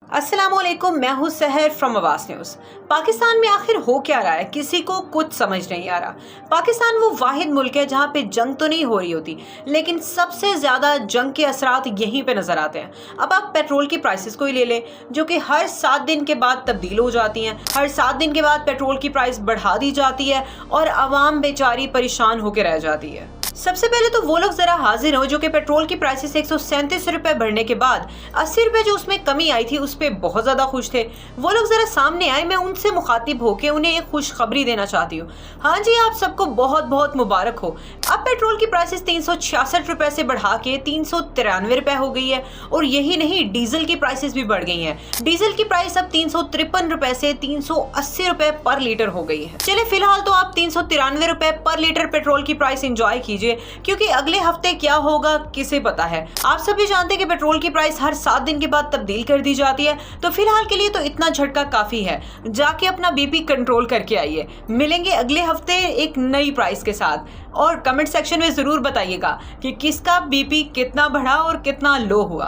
अस्सलामुअलैकुम, मैं हूँ सहर फ्रॉम आवाज़ न्यूज़। पाकिस्तान में आखिर हो क्या रहा है, किसी को कुछ समझ नहीं आ रहा। पाकिस्तान वो वाहिद मुल्क है जहाँ पे जंग तो नहीं हो रही होती, लेकिन सबसे ज़्यादा जंग के असरात यहीं पे नज़र आते हैं। अब आप पेट्रोल की प्राइसेस को ही ले लें, जो कि हर 7 दिन के बाद तब्दील हो जाती हैं। हर 7 दिन के बाद पेट्रोल की प्राइस बढ़ा दी जाती है और आवाम बेचारी परेशान होकर रह जाती है। सबसे पहले तो वो लोग जरा हाजिर हो जो कि पेट्रोल की प्राइसेस 137 रुपए बढ़ने के बाद 80 रुपए जो उसमें कमी आई थी उस पर बहुत ज्यादा खुश थे। वो लोग जरा सामने आए, मैं उनसे मुखातिब होकर उन्हें एक खुशखबरी देना चाहती हूँ। हाँ जी, आप सबको बहुत बहुत मुबारक हो। अब पेट्रोल की प्राइसेस 366 रुपए से बढ़ा के 393 रुपए हो गई है। और यही नहीं, डीजल की प्राइसेस भी बढ़ गई है। डीजल की प्राइस अब 353 रुपए से 380 रुपए पर लीटर हो गई है। चले फिलहाल तो आप 393 रुपए पर लीटर पेट्रोल की प्राइस एंजॉय कीजिए, क्योंकि अगले हफ्ते क्या होगा किसे पता है। आप सभी जानते हैं कि पेट्रोल की प्राइस हर 7 दिन के बाद तब्दील कर दी जाती है। तो फिलहाल के लिए तो इतना झटका काफी है। जाके अपना बीपी कंट्रोल करके आइए। मिलेंगे अगले हफ्ते एक नई प्राइस के साथ। और कमेंट सेक्शन में जरूर बताइएगा कि किसका बीपी कितना बढ़ा और कितना लो हुआ।